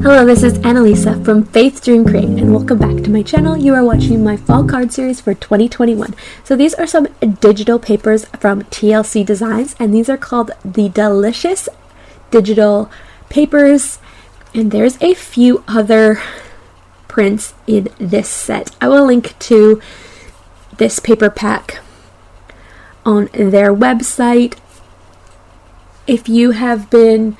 Hello, this is Annalisa from Faith Dream Create, and welcome back to my channel. You are watching my fall card series for 2021. So these are some digital papers from TLC Designs, and these are called the Delicious Digital Papers, and there's a few other prints in this set. I will link to this paper pack on their website. If you have been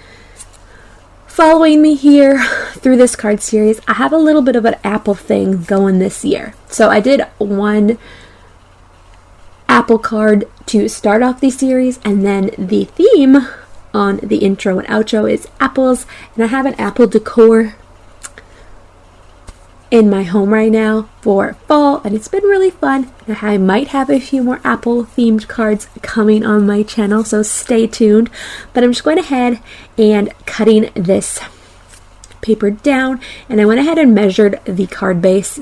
following me here through this card series, I have a little bit of an Apple thing going this year. So I did one Apple card to start off the series, and then the theme on the intro and outro is apples, and I have an apple decor in my home right now for fall, and it's been really fun. I might have a few more Apple themed cards coming on my channel, so stay tuned. But I'm just going ahead and cutting this paper down, and I went ahead and measured the card base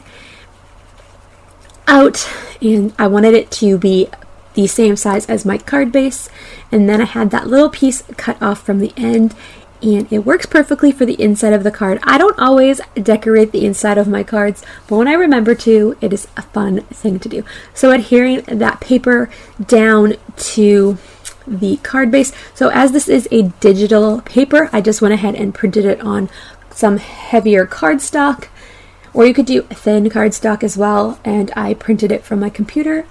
out, and I wanted it to be the same size as my card base, and then I had that little piece cut off from the end, and it works perfectly for the inside of the card. I don't always decorate the inside of my cards, but when I remember to, it is a fun thing to do. So adhering that paper down to the card base. So as this is a digital paper, I just went ahead and printed it on some heavier cardstock, or you could do thin cardstock as well, and I printed it from my computer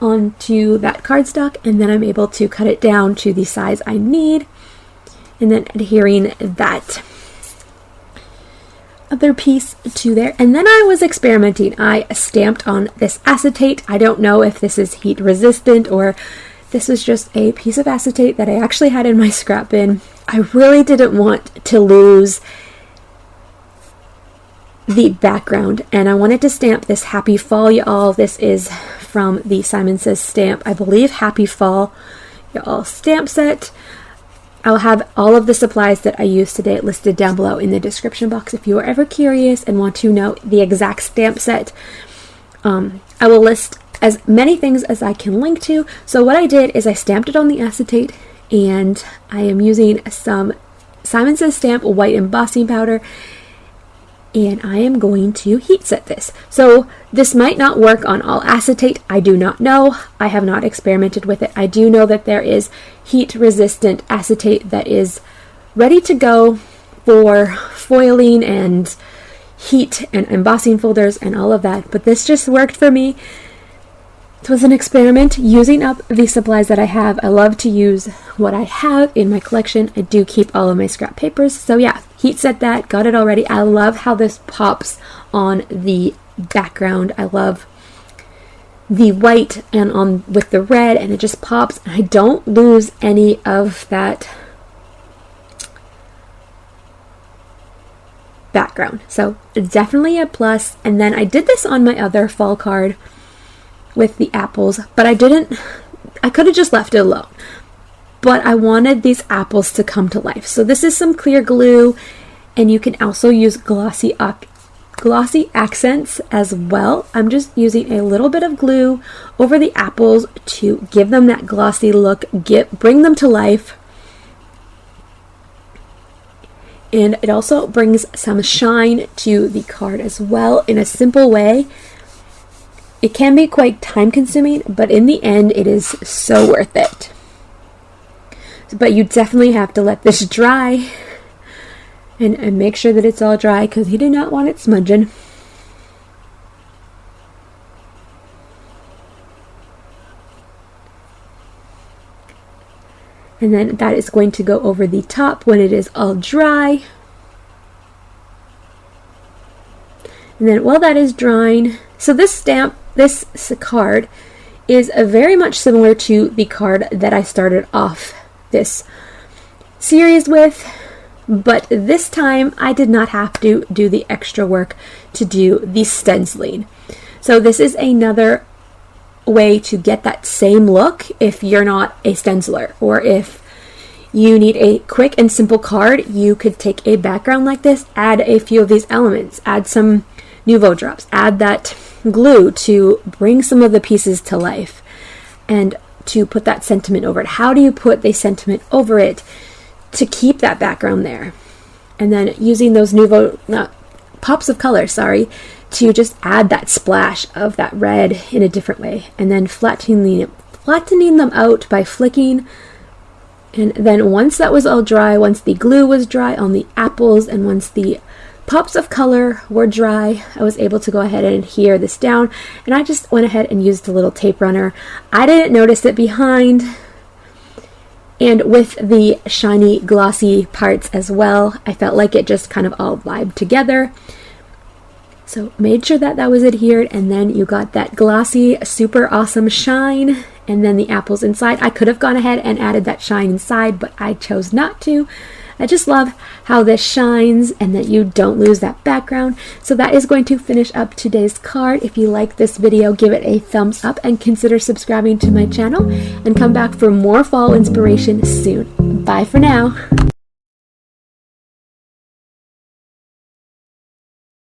onto that cardstock, and then I'm able to cut it down to the size I need. And then adhering that other piece to there. And then I was experimenting. I stamped on this acetate. I don't know if this is heat resistant or this was just a piece of acetate that I actually had in my scrap bin. I really didn't want to lose the background, and I wanted to stamp this Happy Fall, y'all. This is from the Simon Says stamp, I believe, Happy Fall, y'all, stamp set. I'll have all of the supplies that I used today listed down below in the description box if you are ever curious and want to know the exact stamp set. I will list as many things as I can link to. So what I did is I stamped it on the acetate, and I am using some Simon Says stamp white embossing powder, and I am going to heat set this. So this might not work on all acetate. I do not know. I have not experimented with it. I do know that there is heat resistant acetate that is ready to go for foiling and heat and embossing folders and all of that. But this just worked for me. It was an experiment using up the supplies that I have. I love to use what I have in my collection. I do keep all of my scrap papers. So yeah, heat set that, got it already. I love how this pops on the background. I love the white and on with the red, and it just pops. I don't lose any of that background. So definitely a plus. And then I did this on my other fall card with the apples, but I could have just left it alone, but I wanted these apples to come to life. So this is some clear glue, and you can also use glossy accents as well. I'm just using a little bit of glue over the apples to give them that glossy look, bring them to life. And it also brings some shine to the card as well in a simple way. It can be quite time consuming, but in the end, it is so worth it. But you definitely have to let this dry and make sure that it's all dry, because you do not want it smudging. And then that is going to go over the top when it is all dry. And then while that is drying, so this card is very much similar to the card that I started off this series with, but this time I did not have to do the extra work to do the stenciling. So this is another way to get that same look if you're not a stenciler, or if you need a quick and simple card. You could take a background like this, add a few of these elements, add some Nuvo drops, add that glue to bring some of the pieces to life and to put that sentiment over it. How do you put the sentiment over it to keep that background there? and then using those pops of color, to just add that splash of that red in a different way, and then flattening them out by flicking. And then once that was all dry, once the glue was dry on the apples, and once the pops of color were dry, I was able to go ahead and adhere this down, and I just went ahead and used a little tape runner. I didn't notice it behind and with the shiny glossy parts as well. I felt like it just kind of all vibed together. So made sure that was adhered, and then you got that glossy, super awesome shine, and then the apples inside. I could have gone ahead and added that shine inside, but I chose not to. I just love how this shines and that you don't lose that background. So that is going to finish up today's card. If you like this video, give it a thumbs up and consider subscribing to my channel, and come back for more fall inspiration soon. Bye for now.